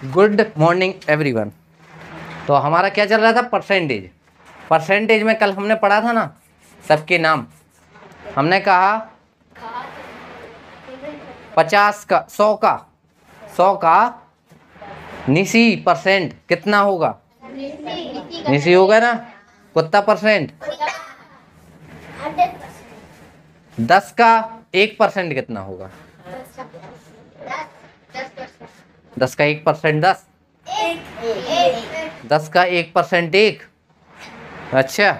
Good morning everyone. तो हमारा क्या चल रहा था? परसेंटेज। परसेंटेज में कल हमने पढ़ा था ना सबके नाम। हमने कहा 50 का 100 का निसी परसेंट कितना होगा? निसी होगा ना। कितना परसेंट? 10 का 1% कितना होगा? 10 का 1% 10। 10 का 1% 1। अच्छा,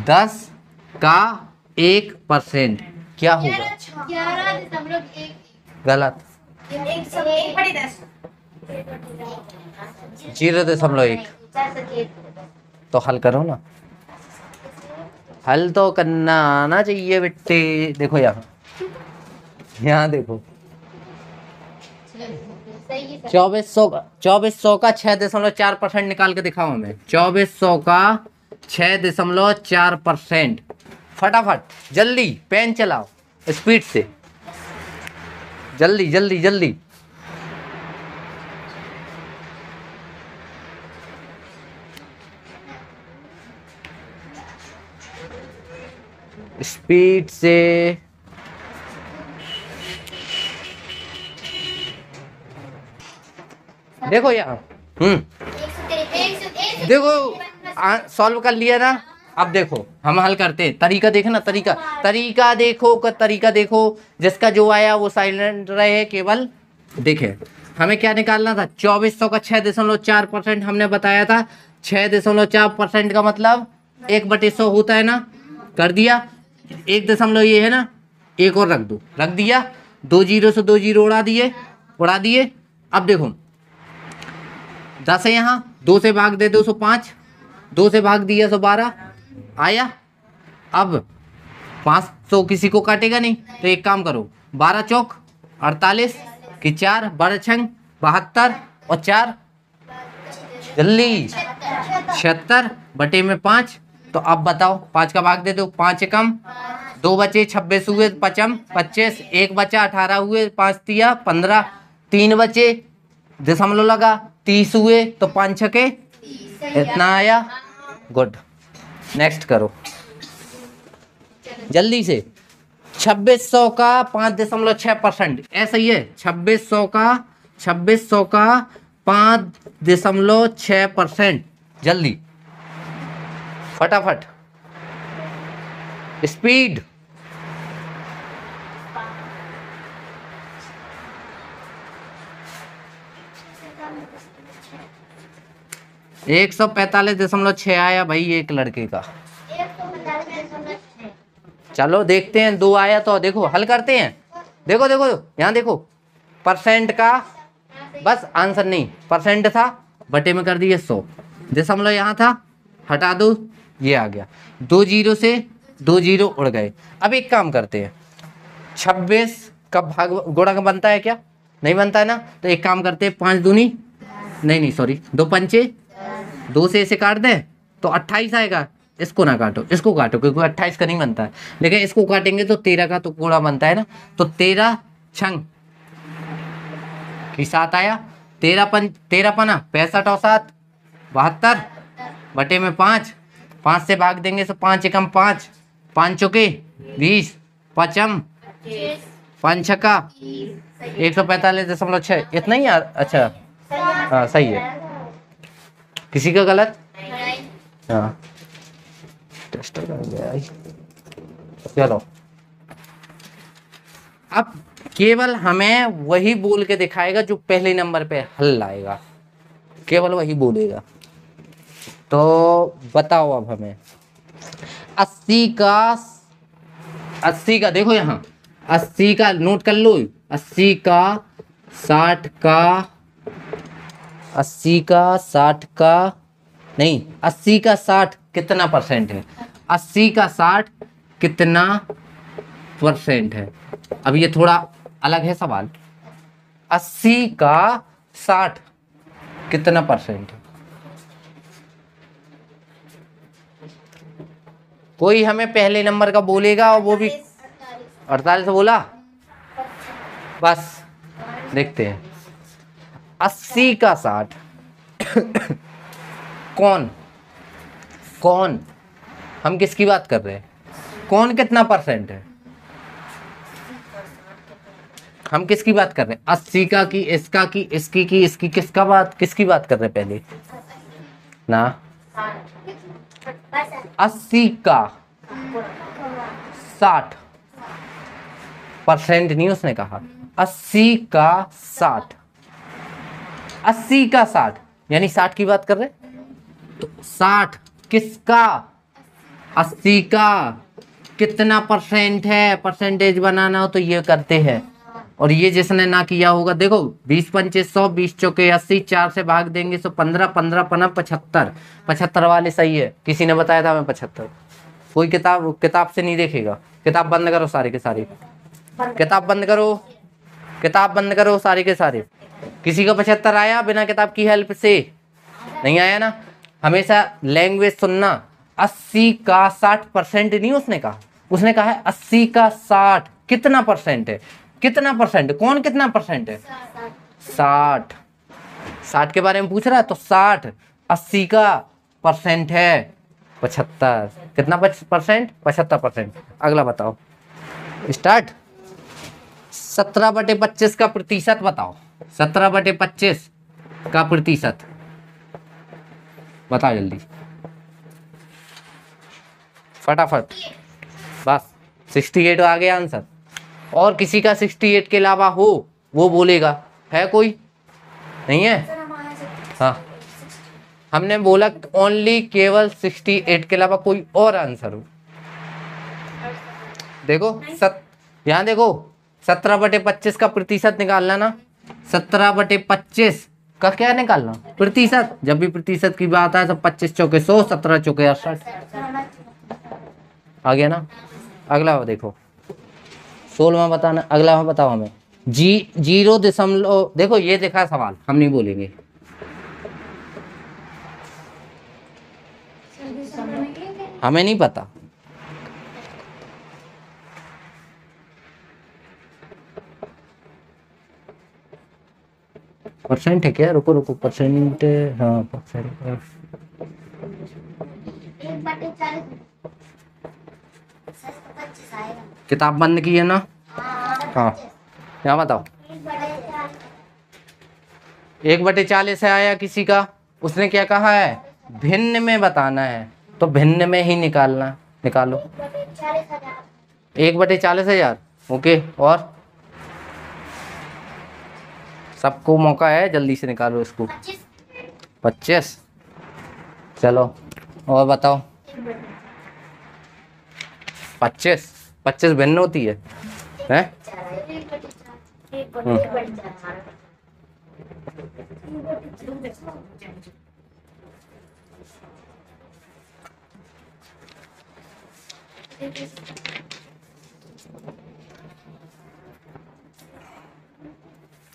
10 का 1% क्या होगा? 11.1। गलत। 0.1। तो हल करो ना। हल तो करना आना चाहिए बेटे। देखो यहाँ देखो 2400 का 6.4% निकाल के दिखाओ हमें। 2400 का 6.4%। फटाफट जल्दी पेन चलाओ स्पीड से, जल्दी जल्दी जल्दी। स्पीड से। देखो यहाँ देखो सॉल्व कर लिया ना। अब देखो हम हल करते हैं। तरीका देखना, तरीका देखो। जिसका जो आया वो साइलेंट रहे, केवल देखे। हमें क्या निकालना था? 2400 का 6.4% हमने बताया था। 6.4% का मतलब 1/100 होता है ना। कर दिया। 1 ये है ना, एक और रख दिया। 2 जीरो से 2 जीरो उड़ा दिए। अब देखो 10 है यहाँ, 2 से भाग दे 205, 2 से भाग दिया 112 आया। अब 500 किसी को काटेगा नहीं, तो एक काम करो, 12 चौक 48 की 4, 12 छंग 72 और 4 जल्दी 76 बटे में 5। तो अब बताओ 5 का भाग दे दो, 5 कम 2 बचे 26 हुए, 25 1 बचा 18 हुए, 5 तिया 15, 3 बचे दशमलव लगा 30 हुए, तो 5 छके इतना आया। गुड। नेक्स्ट करो जल्दी से। 2600 का 5.6%, ऐसा ही है। 2600 का 5.6%। जल्दी फटाफट स्पीड। एक 145.6 आया भाई एक लड़के का। चलो देखते हैं, 2 आया तो देखो हल करते हैं। देखो यहाँ देखो परसेंट का बस आंसर नहीं, परसेंट था बटे में कर दिए 100। दशमलव यहाँ था, हटा दो, ये आ गया। 2 जीरो से 2 जीरो उड़ गए। अब एक काम करते हैं, 26 का भाग गुणा का बनता है क्या? नहीं बनता है ना। तो एक काम करते हैं, 5 दूनी नहीं सॉरी 2 पंचे, 2 से इसे काट दें तो 28 आएगा। इसको ना काटो, इसको काटो, क्योंकि 28 का नहीं बनता है। लेकिन इसको काटेंगे तो 13 का तो गुणा बनता है ना। तो 13 छंग की 7 आया। 13 पना 65 और 7 72 बटे में 5। 5 से भाग देंगे तो 5 एकम 5, 5 चौके 20, 5 छक्का 145.6। इतना ही यार। अच्छा हाँ सही है। किसी का गलत? हाँ टेस्ट कर गया। चलो अब केवल हमें वही बोल के दिखाएगा जो पहले नंबर पे हल लाएगा, केवल वही बोलेगा। तो बताओ अब हमें 80 का देखो यहाँ 80 का नोट कर लो। 80 का 60 का 80 का 60 का नहीं 80 का 60 कितना परसेंट है? 80 का 60 कितना परसेंट है? अब ये थोड़ा अलग है सवाल। 80 का 60 कितना परसेंट है? कोई हमें पहले नंबर का बोलेगा, और वो भी 48 बोला। बस देखते हैं 80 का 60 कौन कौन हम किसकी बात कर रहे हैं? कौन कितना परसेंट है? हम किसकी बात कर रहे हैं? 80 का की इसका की इसकी की इसकी किसकी बात कर रहे हैं पहले ना? 80 का 60 परसेंट नहीं उसने कहा, 80 का 60, 80 का 60 यानी 60 की बात कर रहे हैं। तो 60 किसका? 80 का कितना परसेंट है? परसेंटेज बनाना हो तो ये करते हैं। और ये जिसने ना किया होगा देखो 20 25 100, 20 चौके 80, 4 से भाग देंगे तो 15, 15 पना 75, 75 वाले सही है। किसी ने बताया था मैं 75। कोई किताब से नहीं देखेगा। किताब बंद करो सारे के सारे, किताब बंद करो, किताब बंद करो सारे के सारे। किसी का 75 आया बिना किताब की हेल्प से? नहीं आया ना। हमेशा लैंग्वेज सुनना। 80 का 60% नहीं उसने कहा, उसने कहा है 80 का 60 कितना परसेंट है? कितना परसेंट? कौन कितना परसेंट है? 60। 60 के बारे में पूछ रहा है तो 60, 80 का परसेंट है 75। कितना परसेंट? 75%। अगला बताओ, स्टार्ट। 17/25 का प्रतिशत बताओ। 17/25 का प्रतिशत बताओ जल्दी फटाफट। बस 68 आ गया आंसर। और किसी का 68 के अलावा हो वो बोलेगा। है कोई? नहीं है? हाँ, हमने बोला ओनली केवल 68 के अलावा कोई और आंसर हो। देखो यहाँ देखो 17/25 का प्रतिशत निकालना ना। 17/25 का क्या निकालना? प्रतिशत। जब भी प्रतिशत की बात आए तो 25 चौके 100, 17 चौके 68 आ गया ना। अगला देखो 16वां बताना। अगला बताओ हमें 0. देखो ये देखा सवाल, हम नहीं बोलेंगे। हमें नहीं पता। परसेंट है क्या? रुको रुको, परसेंट। हाँ परसेंट। 1/40 आएगा। किताब बंद की है ना? हाँ, यहाँ बताओ। 1/40 है आया किसी का। उसने क्या कहा है? भिन्न में बताना है तो भिन्न में ही निकालना। निकालो 1/40,000। ओके, और सबको मौका है, जल्दी से निकालो इसको। 25। चलो और बताओ। 25 भिन्न होती है हैं?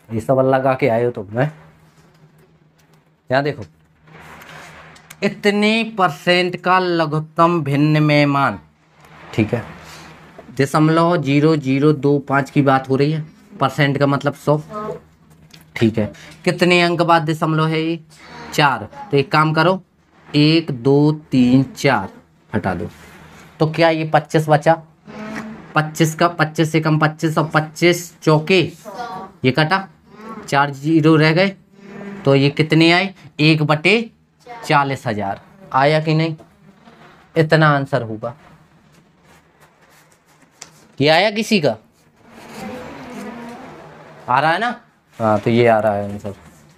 ये सब लगा के आए हो तुम हैं? यहाँ देखो इतने परसेंट का लघुत्तम भिन्न में मान। ठीक है, 0.0025 की बात हो रही है। परसेंट का मतलब 100। ठीक है, कितने अंक बाद दशमलव है ये? 4। तो एक काम करो, 1 2 3 4 हटा दो तो क्या ये 25 बचा? 25 का 25 से कम 25 और 25 चौके ये कटा, 4 0 रह गए तो ये कितने आए? 1/40,000 आया कि नहीं? इतना आंसर होगा। ये आया किसी का? आ रहा है ना? हाँ तो ये आ रहा है आंसर।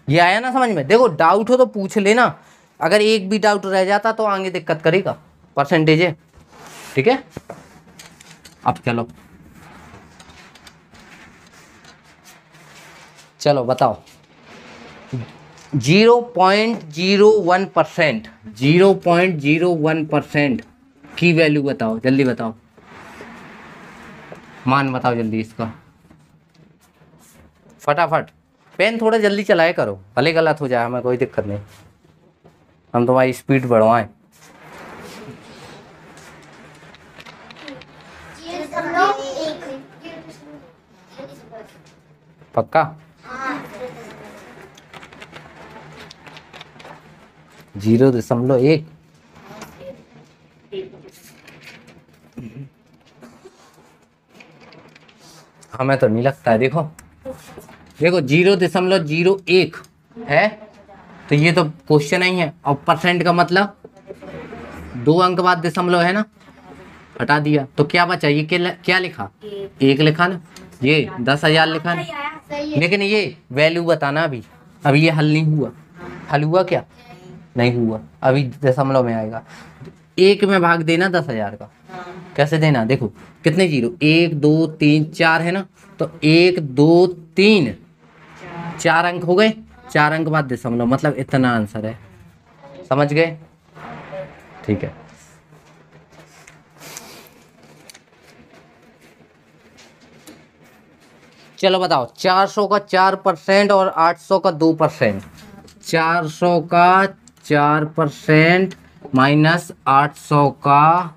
ये आया ना समझ में? देखो डाउट हो तो पूछ लेना, अगर एक भी डाउट रह जाता तो आगे दिक्कत करेगा। परसेंटेज है, ठीक है। अब चलो चलो बताओ 0.01%, 0.01% की वैल्यू बताओ, जल्दी बताओ, मान बताओ जल्दी इसका फटाफट। पेन थोड़ा जल्दी चलाए करो, भले गलत हो जाए हमें कोई दिक्कत नहीं, हम तुम्हारी स्पीड बढ़वाएं। पक्का? 0.1। हमें तो नहीं लगता है। देखो देखो 0.01 है, तो ये तो क्वेश्चन ही है। और परसेंट का मतलब 2 अंक बाद दशमलव है ना, हटा दिया तो क्या बचा? ये क्या लिखा? 1 लिखा ना, ये 10,000 लिखा ना। सही है। लेकिन ये वैल्यू बताना अभी ये हल नहीं हुआ। हल हुआ क्या? नहीं हुआ, अभी दशमलव में आएगा। 1 में भाग देना 10,000 का। कैसे देना? देखो कितने जीरो, 1 2 3 4 है ना, तो 1 2 3 4 अंक हो गए। 4 अंक बाद दशमलव, मतलब इतना आंसर है। समझ गए? ठीक है। चलो बताओ, 400 का 4% और 800 का 2%। 400 का 4% माइनस 800 का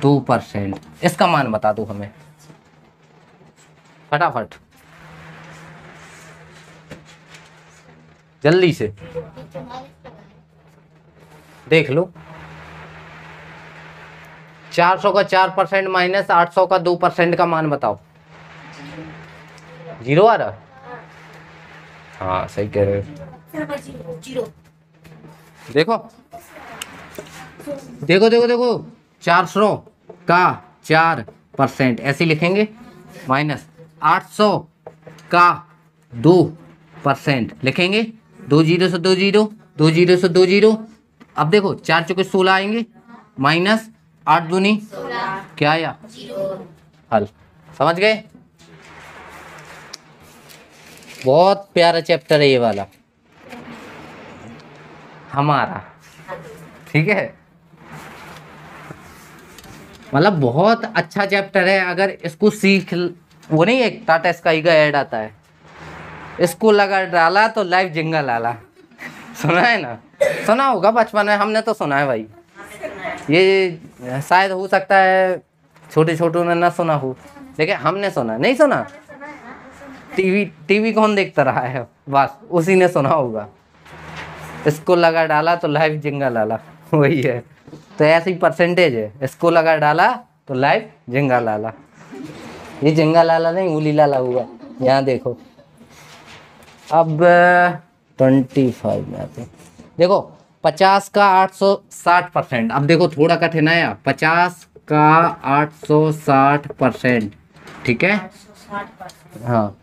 2%, इसका मान बता दो हमें फटाफट, जल्दी से देख लो। 400 का 4% माइनस 800 का 2% का मान बताओ। 0 आ रहा? हाँ सही कह रहे हो। देखो देखो देखो देखो, 400 का 4% ऐसे लिखेंगे, माइनस 800 का 2% लिखेंगे। 2 जीरो से 2 जीरो, 2 जीरो से 2 जीरो। अब देखो 4 चौके 16 आएंगे, माइनस 8 दूनी क्या आया? हल। समझ गए? बहुत प्यारा चैप्टर है ये वाला हमारा, ठीक है। मतलब बहुत अच्छा चैप्टर है। अगर इसको सीख, वो नहीं एक टाटा स्काई का ऐड आता है, इसको लगा डाला तो लाइफ जिंगल आला। सुना है ना? सुना होगा बचपन में, हमने तो सुना है भाई। ये शायद हो सकता है छोटे छोटों ने ना सुना हो, लेकिन हमने सुना। नहीं सुना? टीवी कौन देखता रहा है? बस उसी ने सुना होगा। इसको लगा डाला तो लाइफ जिंगल आला, वही है। तो ऐसी परसेंटेज है, इसको लगा डाला तो लाइफ जिंगा लाला। ये जिंगा लाला नहीं, उली लाला हुआ। यहाँ देखो अब 25 में आते हैं। देखो 50 का 860%। अब देखो थोड़ा कठिन आया। 50 का 860%, ठीक है। हाँ,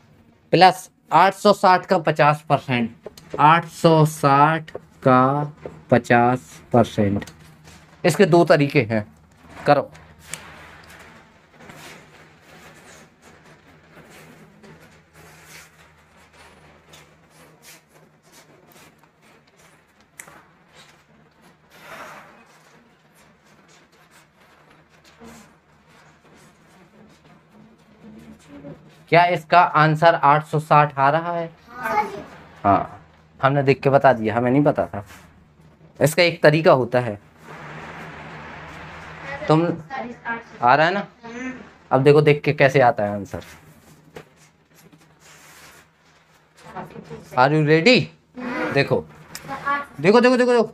प्लस 860 का 50%। 860 का 50%। इसके 2 तरीके हैं, करो। क्या इसका आंसर 860 आ रहा है? हाँ, हमने देख के बता दिया, हमें नहीं पता था। इसका एक तरीका होता है, तुम आ रहा है ना। अब देखो देख के कैसे आता है आंसर। Are you ready? देखो देखो देखो देखो देखो,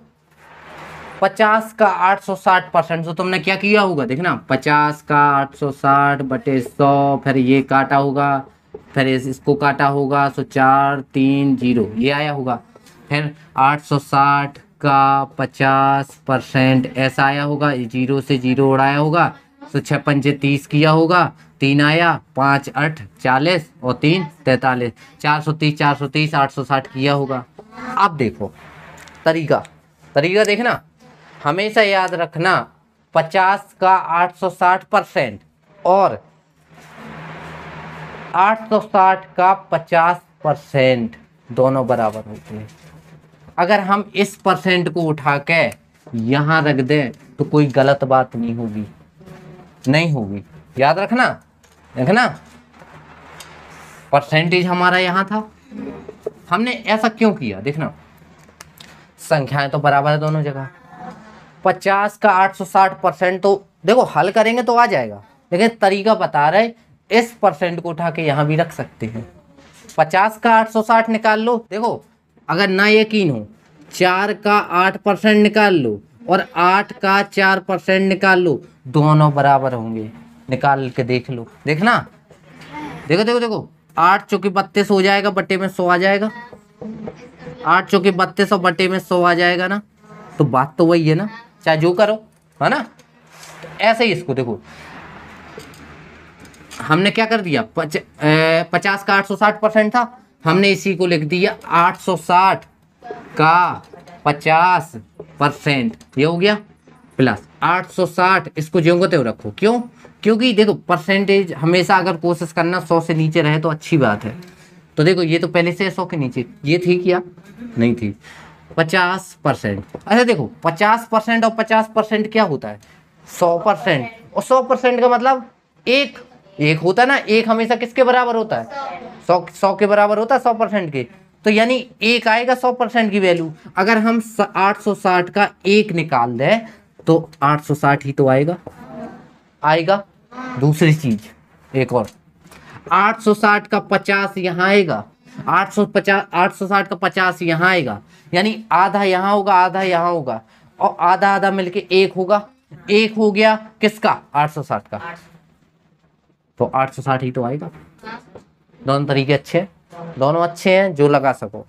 50 का 860%। तो तुमने क्या किया होगा देखना, 50 का 860 बटे 100, फिर ये काटा होगा, फिर इसको काटा होगा, सो 4 3 0 ये आया होगा। फिर 860 का 50% ऐसा आया होगा, 0 से 0 उड़ाया होगा, तो 6 पंजे 30 किया होगा, 3 आया, 5 8 40 और 3 43, 430 430 860 किया होगा। अब देखो तरीका देखना, हमेशा याद रखना 50 का 860% और 860 का 50% दोनों बराबर होते हैं। अगर हम इस परसेंट को उठा के यहाँ रख दें तो कोई गलत बात नहीं होगी। याद रखना परसेंटेज हमारा यहाँ था। हमने ऐसा क्यों किया? देखना संख्याएं तो बराबर है दोनों जगह। 50 का 860% तो देखो हल करेंगे तो आ जाएगा, लेकिन तरीका बता रहे, इस परसेंट को उठा के यहाँ भी रख सकते हैं। 50 का 860 निकाल लो। देखो अगर ना यकीन हो 4 का 8% निकाल लो और 8 का 4% निकाल लो, दोनों बराबर होंगे। निकाल के देख लो, देखना, देखो देखो देखो, 8 चौके 32 हो जाएगा, बट्टे में 100 आ जाएगा। 8 चौके 32 और बट्टे में 100 आ जाएगा ना, तो बात तो वही है ना, चाहे जो करो, है ना। ऐसे ही इसको देखो, हमने क्या कर दिया, 50 का 860% था, हमने इसी को लिख दिया 860 का 50%, ये हो गया प्लस 860, इसको ज्यों को त्यों रखो। क्यों? क्योंकि देखो परसेंटेज हमेशा अगर कोशिश करना 100 से नीचे रहे तो अच्छी बात है। तो देखो ये तो पहले से 100 के नीचे, ये थी क्या? नहीं थी। 50%, अच्छा देखो 50% और 50% क्या होता है? 100%, और 100% का मतलब एक होता है ना, एक हमेशा किसके बराबर होता है? 100 के बराबर होता है 100% के। तो यानी एक आएगा 100% की वैल्यू। अगर हम 860 का एक निकाल दें तो 860 ही तो आएगा। दूसरी चीज एक और, 860 का 50 यहाँ आएगा, 860 का 50 यहाँ आएगा, यानी आधा यहाँ होगा, आधा यहाँ होगा, और आधा आधा मिलके एक होगा। एक हो गया किसका? 860 का। तो 860 ही तो आएगा। दोनों तरीके अच्छे हैं, दोनों अच्छे हैं, जो लगा सको।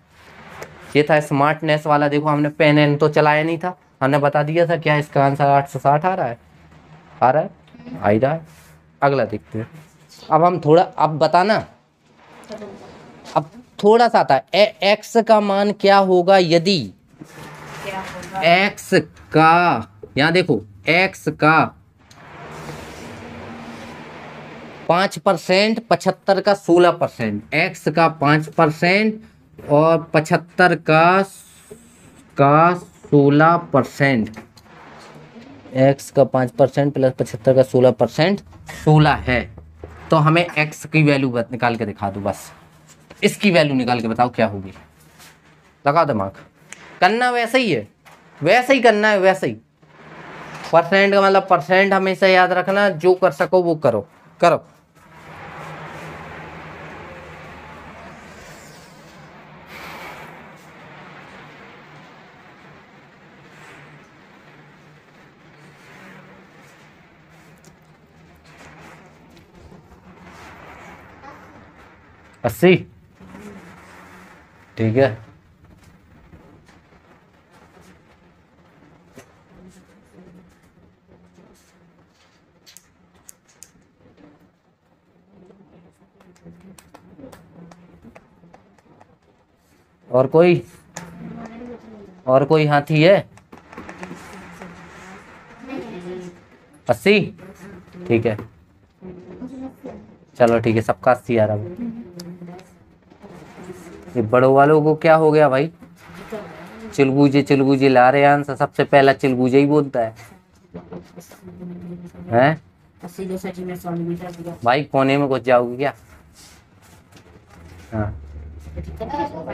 ये था स्मार्टनेस वाला। देखो हमने पेन एन तो चलाया नहीं था, हमने बता दिया था क्या इसका आंसर 860 आ रहा है, आ ही रहा है। अगला देखते हैं। अब हम थोड़ा, अब बताना, अब थोड़ा सा आता है, एक्स का मान क्या होगा यदि एक्स का, यहाँ देखो, एक्स का 5%, 75 का 16%, एक्स का 5% और 75 का 16%, एक्स का 5% प्लस 75 का 16%, 16 है। तो हमें एक्स की वैल्यू निकाल के दिखा दो, बस इसकी वैल्यू निकाल के बताओ क्या होगी। लगा दिमाग, करना वैसे ही है, वैसे ही करना है, वैसे ही। परसेंट का मतलब परसेंट हमेशा याद रखना, जो कर सको वो करो। 80, ठीक है। और कोई हाथी है? 80, ठीक है, चलो ठीक है, सबका 80 आ रहा। ये बड़ों वालों को क्या हो गया भाई? चिलबूजे ला रहे आंसर, सबसे पहला चिलबूजे ही बोलता है, हैं? भाई कोने में घुस जाओगे क्या? हाँ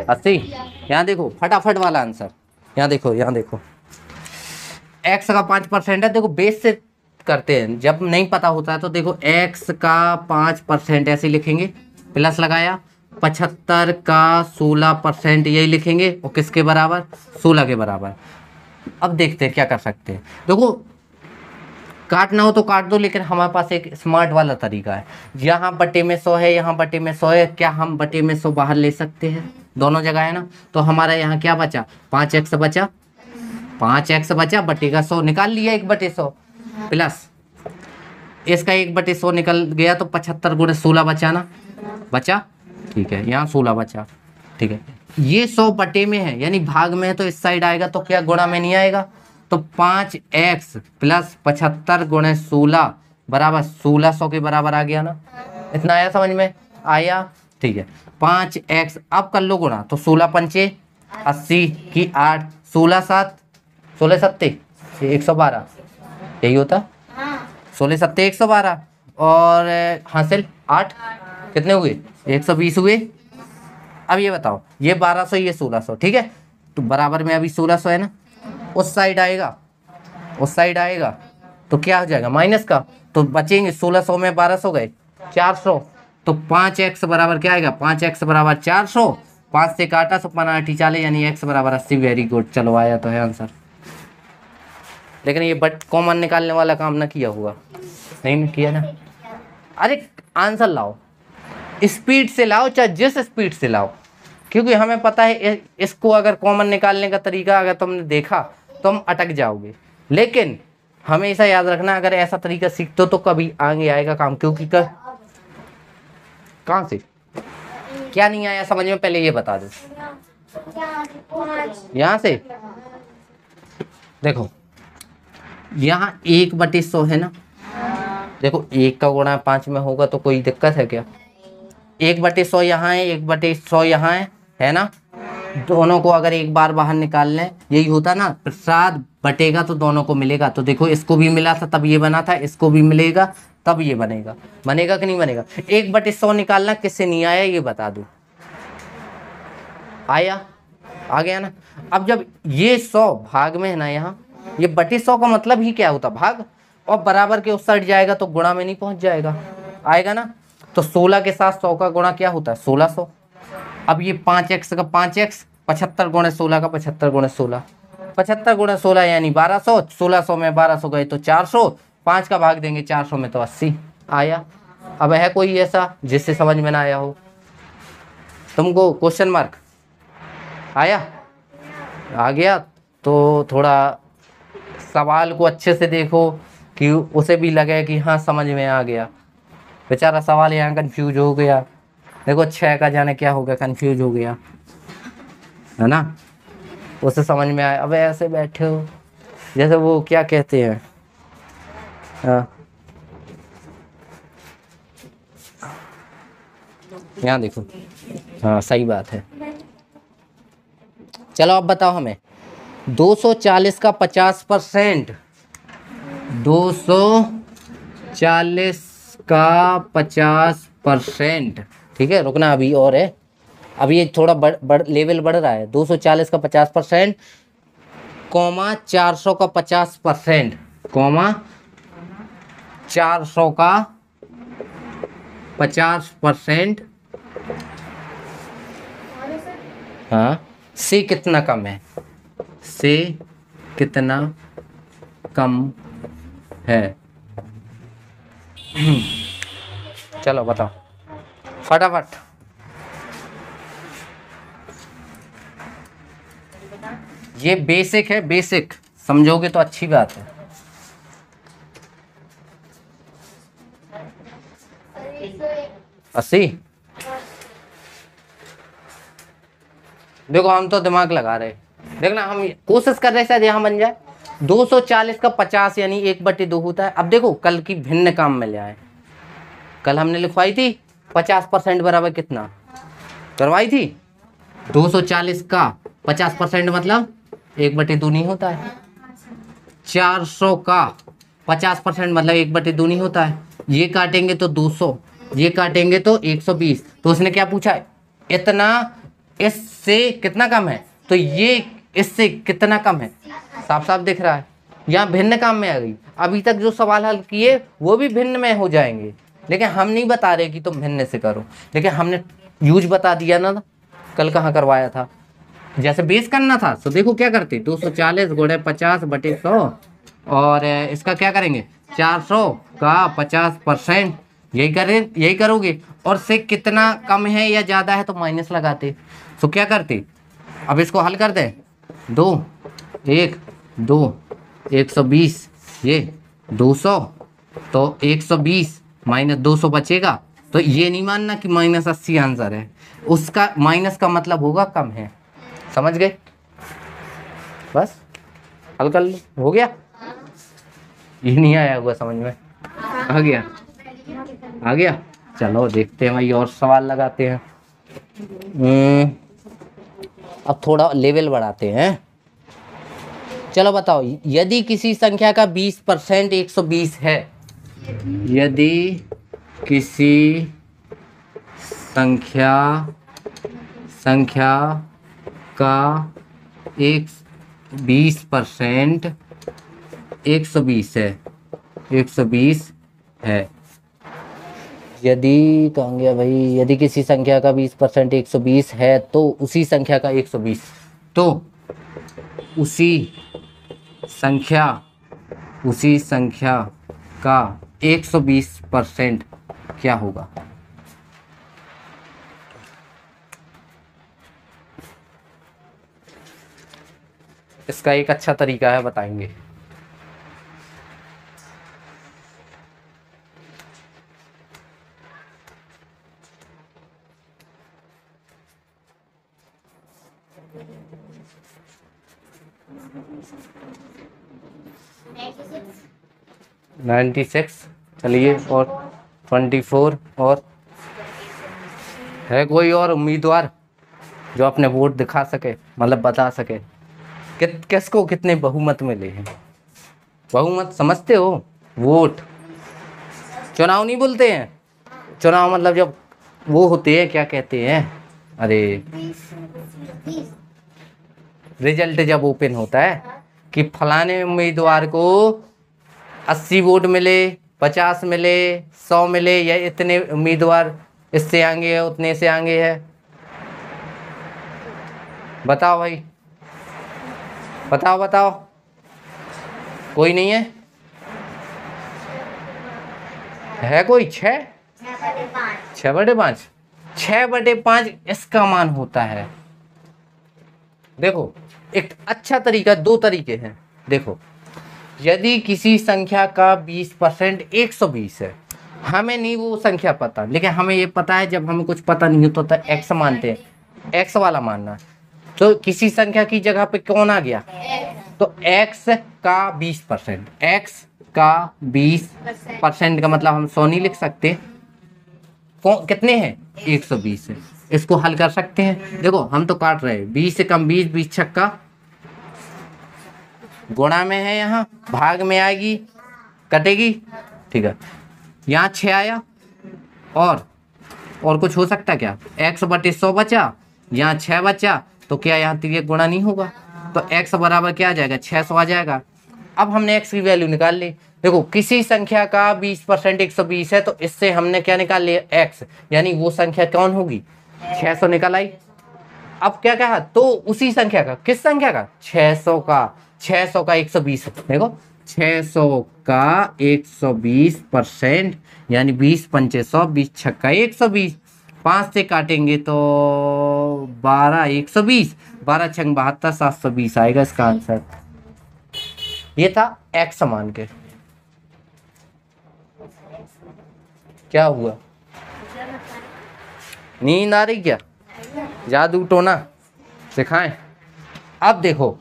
80, यहाँ देखो फटाफट वाला आंसर, यहाँ देखो एक्स का 5% है। देखो बेस से करते हैं, जब नहीं पता होता है तो देखो एक्स का 5% ऐसे लिखेंगे, प्लस लगाया, 75 का 16% यही लिखेंगे, और किसके बराबर? 16 के बराबर। अब देखते हैं क्या कर सकते हैं। देखो काटना हो तो काट दो, लेकिन हमारे पास एक स्मार्ट वाला तरीका है। यहाँ बटे में 100 है, यहाँ बटे में 100 है, क्या हम बटे में 100 बाहर ले सकते हैं? दोनों जगह है ना। तो हमारा यहाँ क्या बचा? 5x बचा, 5x बचा, बटे का 100 निकाल लिया, 1/100 प्लस इसका 1/100 निकल गया, तो 75 गुणे 16 बचा ना, बचा, ठीक है, यहाँ 16 बचा, ठीक है। ये 100 बटे में है, यानी भाग में है, तो इस साइड आएगा, तो क्या गुणा में नहीं आएगा? तो 5x प्लस 75 गुणे 16 बराबर 1600 के बराबर आ गया ना। इतना आया समझ में? आया, ठीक है। 5x अब कर लो गुणा, तो 16 पंचे 80 की 8, 16 7 16 7 112, यही होता, 16 7 112, और हासिल 8 कितने हुए? 120 हुए। अब ये बताओ, ये 1200, ये 1600, ठीक है, तो बराबर में अभी 1600 है ना, उस साइड आएगा, तो क्या हो जाएगा? माइनस का, तो बचेंगे 1600 में 1200 गए 400, तो 5x बराबर क्या आएगा? 5x बराबर 400, 5 से काटा 50 यानी x बराबर 80। वेरी गुड, चलो आया तो है आंसर। लेकिन ये बट कॉमन निकालने वाला काम ना किया हुआ, नहीं किया ना। अरे आंसर लाओ, स्पीड से लाओ, चाहे जिस स्पीड से लाओ, क्योंकि हमें पता है इसको अगर कॉमन निकालने का तरीका अगर तुमने देखा तो हम अटक जाओगे। लेकिन हमेशा याद रखना, अगर ऐसा तरीका सीखते हो तो कभी आगे आएगा काम। क्योंकि कहाँ से क्या नहीं आया समझ में, पहले ये बता दो। यहाँ से देखो, यहाँ 1/100 है ना। देखो 1 का गुणा 5 में होगा तो कोई दिक्कत है क्या? 1/100 यहाँ है, 1/100 यहाँ है ना। दोनों को अगर एक बार बाहर निकाल लें, यही होता ना, प्रसाद बटेगा तो दोनों को मिलेगा। तो देखो इसको भी मिला था तब ये बना था, इसको भी मिलेगा तब ये बनेगा। बनेगा कि नहीं बनेगा? 1/100 निकालना किससे नहीं आया ये बता दो। आया, आ गया ना। अब जब ये 100 भाग में है ना, यहाँ ये बटे 100 का मतलब ही क्या होता? भाग। और बराबर के उस साइड जाएगा तो गुणा में नहीं पहुंच जाएगा, आएगा ना। तो 16 के साथ 100 का गुणा क्या होता है? 1600। अब ये 5x का 5x, 75 गुणे 16 का 75 गुणे 16, 75 गुणे 16 यानी 1200। 1600 में 1200 गए तो 400, 5 का भाग देंगे 400 में तो 80। आया। अब है कोई ऐसा जिससे समझ में ना आया हो? तुमको क्वेश्चन मार्क आया? आ गया तो थोड़ा सवाल को अच्छे से देखो कि उसे भी लगे कि हाँ समझ में आ गया। बेचारा सवाल यहाँ कंफ्यूज हो गया। देखो 6 का जाने क्या हो गया, कंफ्यूज हो गया है ना, उसे समझ में आया। अब ऐसे बैठे हो जैसे वो क्या कहते हैं, यहाँ देखो, हाँ सही बात है। चलो अब बताओ हमें 240 का 50%, 240 का 50%, ठीक है रुकना अभी और है, अभी ये थोड़ा लेवल बढ़ रहा है। 240 का 50% कॉमा 400 का 50% कॉमा 400 का 50%, हाँ से कितना कम है? से कितना कम है? चलो बताओ फटाफट। ये बेसिक है, बेसिक समझोगे तो अच्छी बात है। अस्सी। देखो हम तो दिमाग लगा रहे, देखना हम कोशिश कर रहे शायद यहाँ बन जाए। 240 का 50 यानी 1/2 होता है। अब देखो कल की भिन्न काम में ले आए, कल हमने लिखवाई थी 50% बराबर कितना करवाई थी? 240 का 50% मतलब 1/2 नहीं होता है। 400 का 50% मतलब 1/2 नहीं होता है। ये काटेंगे तो 200, ये काटेंगे तो 120। तो उसने क्या पूछा? इतना इससे कितना कम है, तो ये इससे कितना कम है। साफ साफ दिख रहा है, यहाँ भिन्न काम में आ गई। अभी तक जो सवाल हल किए वो भी भिन्न में हो जाएंगे, लेकिन हम नहीं बता रहे कि तुम भिन्न से करो, लेकिन हमने यूज बता दिया ना। कल कहाँ करवाया था? जैसे बेस करना था तो देखो क्या करते, 240 गुणे 50/100 और इसका क्या करेंगे 400 का 50%, यही करोगे। और से कितना कम है या ज़्यादा है तो माइनस लगाते। तो क्या करते, अब इसको हल कर दें। 2 1 2 120, ये 200 तो 120 माइनस 200 बचेगा। तो ये नहीं मानना कि -80 आंसर है, उसका माइनस का मतलब होगा कम है। समझ गए? बस हल कर लो, हो गया। ये नहीं आया हुआ समझ में, आ गया? आ गया। चलो देखते हैं भाई और सवाल लगाते हैं। अब थोड़ा लेवल बढ़ाते हैं। चलो बताओ, यदि किसी संख्या का 20% 120 है, यदि किसी संख्या का 20% 120 है, यदि कहाँ गया भाई, यदि किसी संख्या का 20% 120 है तो उसी संख्या का 120, तो उसी संख्या का 120% क्या होगा? इसका एक अच्छा तरीका है, बताएंगे। नाइन्टी 96, चलिए, और 24, और है कोई और उम्मीदवार जो अपने वोट दिखा सके, मतलब बता सके किसको कितने बहुमत मिले हैं? बहुमत समझते हो? वोट, चुनाव नहीं बोलते हैं, चुनाव मतलब जब वो होते हैं, क्या कहते हैं, अरे रिजल्ट जब ओपन होता है कि फलाने उम्मीदवार को 80 वोट मिले, 50 मिले, 100 मिले, या इतने उम्मीदवार इससे आगे है, उतने से आगे है। बताओ भाई, बताओ। कोई नहीं है? है कोई? 6 6/5 6/5 इसका मान होता है। देखो, एक अच्छा तरीका, 2 तरीके हैं। देखो, यदि किसी संख्या का 20% 120 है, हमें नहीं वो संख्या पता, लेकिन हमें ये पता है जब हमें कुछ पता नहीं होता तो एक्स मानते हैं, एक्स वाला मानना। तो किसी संख्या की जगह पे कौन आ गया? तो एक्स का 20%, एक्स का 20% का मतलब हम 100 नहीं लिख सकते, कितने हैं? 120 है। इसको हल कर सकते हैं। देखो, हम तो काट रहे हैं, 20 से कम 20, 20 छक्का, गुणा में है, यहाँ भाग में आएगी, कटेगी, ठीक है। यहाँ 6 आया, और कुछ हो सकता क्या? x/100 बचा, यहाँ 6 बचा, तो क्या यहाँ 3 गुणा नहीं होगा? तो x बराबर क्या आ जाएगा? 600 आ जाएगा। अब हमने x की वैल्यू निकाल ली। देखो, किसी संख्या का 20% 120 है, तो इससे हमने क्या निकाल लिया? x, यानी वो संख्या कौन होगी? 600 निकल आई। अब क्या कहा? तो उसी संख्या का, किस संख्या का? 600 का 120। देखो, 600 का 120%, यानी 20 पंचे 100, 20 छक्का 120, 5 से काटेंगे तो 12, 120, 12 छंग 72, 720 आएगा इसका आंसर। ये था एक्स मान के। क्या हुआ? नींद आ रही क्या? जादू टोना सिखाएं? अब देखो,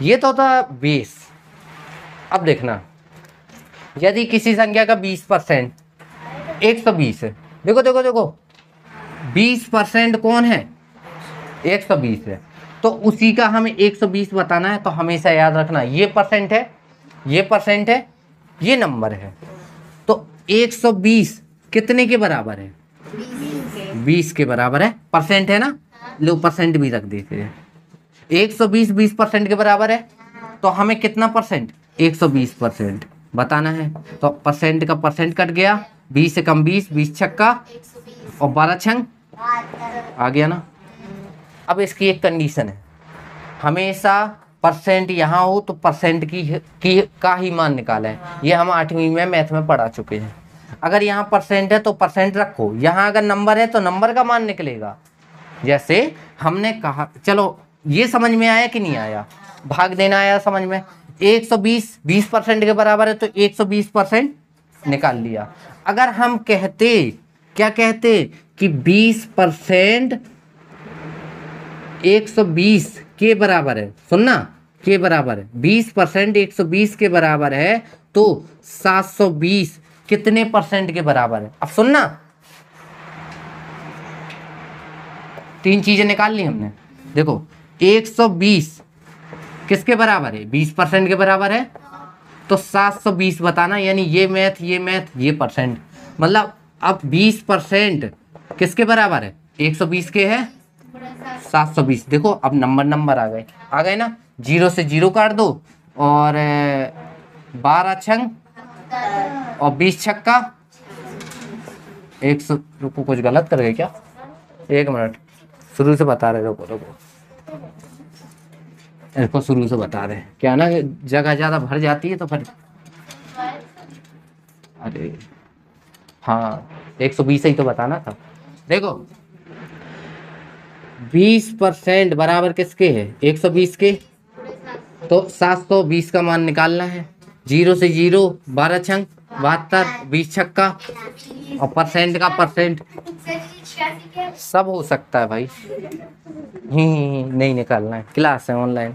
ये तो था बेस। अब देखना, यदि किसी संख्या का 20% 120 है, देखो 20% कौन है? 120 है, तो उसी का हमें 120 बताना है। तो हमेशा याद रखना, ये परसेंट है, ये नंबर है। तो 120 कितने के बराबर है? 20 के बराबर है। परसेंट है ना, लो परसेंट भी रख देते हैं। 120 20% के बराबर है, तो हमें कितना परसेंट? 120% बताना है। तो परसेंट का परसेंट कट गया, 20 से कम 20, 20 छक्का, और 12 छंग आ गया ना। अब इसकी एक कंडीशन है, हमेशा परसेंट यहाँ हो तो परसेंट का ही मान निकाला है। ये हम 8वीं में मैथ में पढ़ा चुके हैं। अगर यहाँ परसेंट है तो परसेंट रखो, यहाँ अगर नंबर है तो नंबर का मान निकलेगा। जैसे हमने कहा, चलो ये समझ में आया कि नहीं आया? भाग देना आया समझ में? 120 20% के बराबर है, तो 120% निकाल लिया। अगर हम कहते, क्या कहते कि 20% 120 के बराबर है, सुनना, के बराबर है, 20% 120 के बराबर है, तो 720 कितने परसेंट के बराबर है? अब सुनना, 3 चीजें निकाल ली हमने। देखो, 120 किसके बराबर है? 20% के बराबर है, तो 720 बताना, यानी ये मैथ ये परसेंट, मतलब अब 20% किसके बराबर है? 120 के है, 720। देखो, अब नंबर आ गए ना। 0 से 0 काट दो, और 12 छंग और 20 छक्का 100 रुको, कुछ गलत कर गए क्या? 1 मिनट, शुरू से बता रहे, रुको रुको, इसको शुरू से बता रहे हैं। क्या ना जगह ज़्यादा भर जाती है तो फिर, अरे हाँ 120 ही तो बताना था। देखो 20% बराबर किसके है? 120 के। तो 720 का मान निकालना है। 0 से 0 12 छंग 72, 20 छक्का, और परसेंट का परसेंट सब हो सकता है भाई। नहीं निकालना है, क्लास है ऑनलाइन।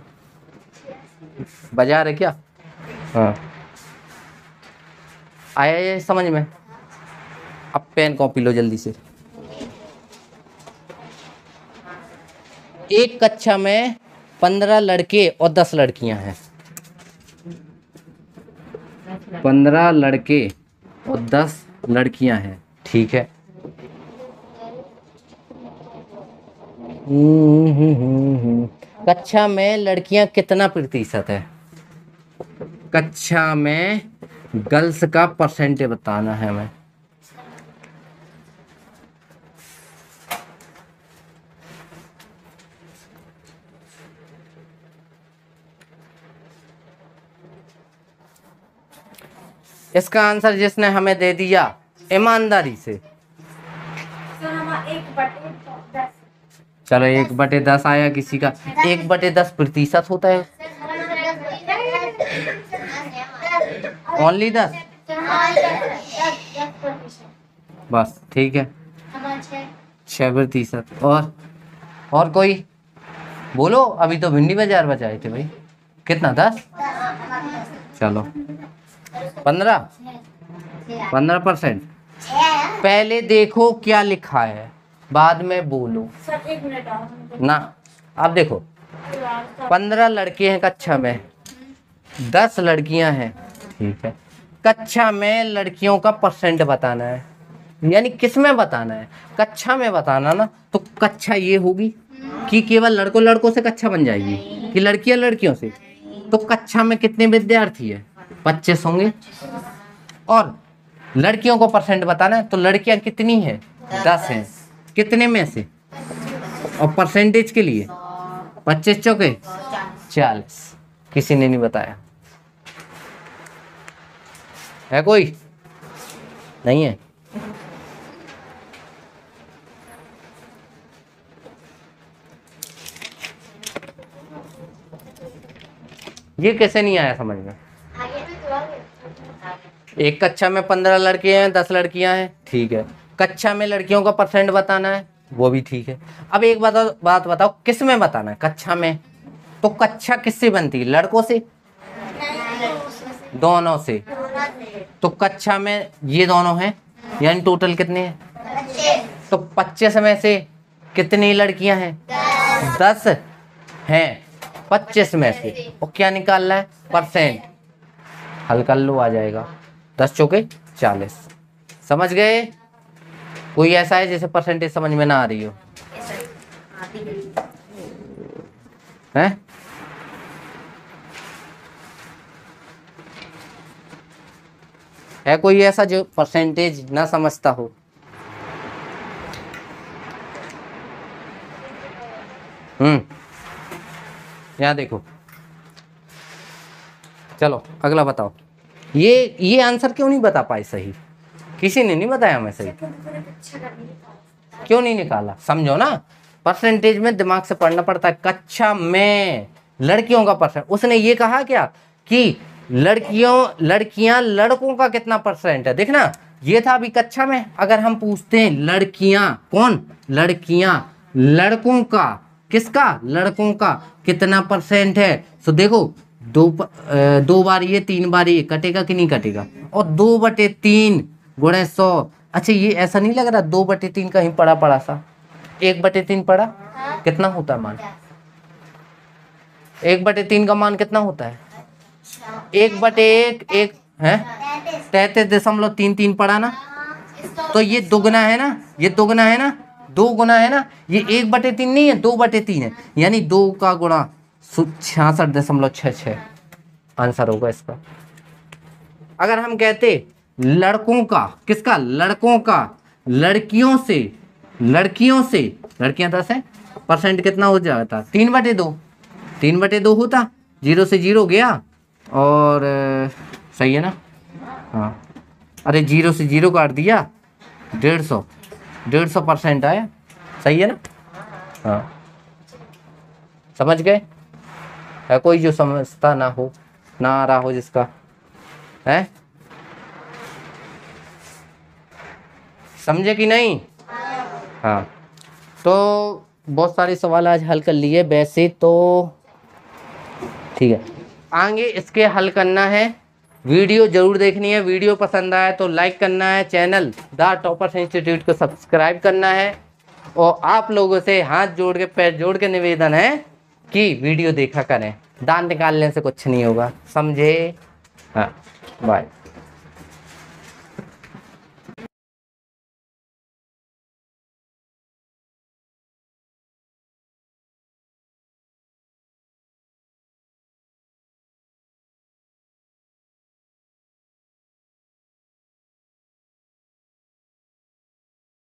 बाजार है क्या? हाँ आया ये समझ में? अब पेन कॉपी लो जल्दी से। एक कक्षा में 15 लड़के और 10 लड़कियां हैं। 15 लड़के और 10 लड़कियां हैं, ठीक है। कक्षा में लड़कियां कितना प्रतिशत है? कक्षा में गर्ल्स का परसेंटेज बताना है हमें। इसका आंसर जिसने हमें दे दिया ईमानदारी से, चलो 1/10 आया किसी का। 1/10 प्रतिशत होता है, ओनली 10, बस ठीक है। 6%। और कोई बोलो, अभी तो भिंडी बाजार बचाए थे भाई। कितना? 10। चलो 15%। पहले देखो क्या लिखा है, बाद में बोलो ना। अब देखो 15 लड़के हैं कक्षा में, 10 लड़कियां हैं, ठीक है। कक्षा में लड़कियों का परसेंट बताना है, यानी किस में बताना है? कक्षा में बताना ना। तो कक्षा ये होगी कि केवल लड़कों से कक्षा बन जाएगी कि लड़कियां लड़कियों से? तो कक्षा में कितने विद्यार्थी है? 25 होंगे। और लड़कियों को परसेंट बताना है, तो लड़कियां कितनी है? 10 हैं। कितने में से? और परसेंटेज के लिए 25 चौके 40। किसी ने नहीं बताया है? कोई नहीं है? ये कैसे नहीं आया समझ में? एक कक्षा में 15 लड़के हैं, 10 लड़कियां हैं, ठीक है। कक्षा में लड़कियों का परसेंट बताना है, वो भी ठीक है। अब एक बात बताओ, किस में बताना है? कक्षा में। तो कक्षा किससे बनती है? लड़कों से? दोनों से। तो कक्षा में ये दोनों हैं, यानी टोटल कितने हैं? तो 25 में से कितनी लड़कियां हैं? 10 हैं 25 में से। और क्या निकालना है? परसेंट। हल कर लो, आ जाएगा 10 चौके 40। समझ गए? कोई ऐसा है जिसे परसेंटेज समझ में ना आ रही हो? हैं? है कोई ऐसा जो परसेंटेज ना समझता हो? यहाँ देखो, चलो अगला बताओ। ये आंसर क्यों नहीं बता पाए सही? किसी ने नहीं बताया हमें सही। क्यों नहीं निकाला? समझो ना, परसेंटेज में दिमाग से पढ़ना पड़ता है। कक्षा में लड़कियों का परसेंट, उसने ये कहा क्या कि लड़कियां लड़कों का कितना परसेंट है? देखना, ये था अभी कक्षा में। अगर हम पूछते हैं लड़कियां, कौन? लड़कियां लड़कों का, किसका? लड़कों का कितना परसेंट है? तो देखो 2 बार ये 3 बार ये कटेगा कि नहीं कटेगा? और 2/3 गुणे 100। अच्छा ये ऐसा नहीं लग रहा 2/3 कहीं पड़ा सा? 1/3 पड़ा? कितना होता है मान? 1/3 का मान कितना होता है? 1/1 1 है 33.33 पड़ा ना? तो ये दुगना है ना, ये दुगना है ना, 2 गुना है ना। ये 1/3 नहीं है, 2/3 है, यानी 2 का गुणा 66.66 आंसर होगा इसका। अगर हम कहते लड़कों का, किसका? लड़कों का लड़कियों से, लड़कियां 10 है, परसेंट कितना हो जाता? 3/2, 3/2 होता, 0 से 0 गया और सही है ना? हाँ, अरे 0 से 0 काट दिया, 150% आया, सही है ना? हाँ, समझ गए? है कोई जो समझता ना हो, ना आ रहा हो जिसका? है, समझे कि नहीं? हाँ, तो बहुत सारे सवाल आज हल कर लिए वैसे तो, ठीक है। आगे इसके हल करना है, वीडियो जरूर देखनी है, वीडियो पसंद आया तो लाइक करना है, चैनल द टॉपर्स इंस्टीट्यूट को सब्सक्राइब करना है, और आप लोगों से हाथ जोड़ के पैर जोड़ के निवेदन है कि वीडियो देखा करें, दांत निकालने से कुछ नहीं होगा, समझे? हाँ, बाय।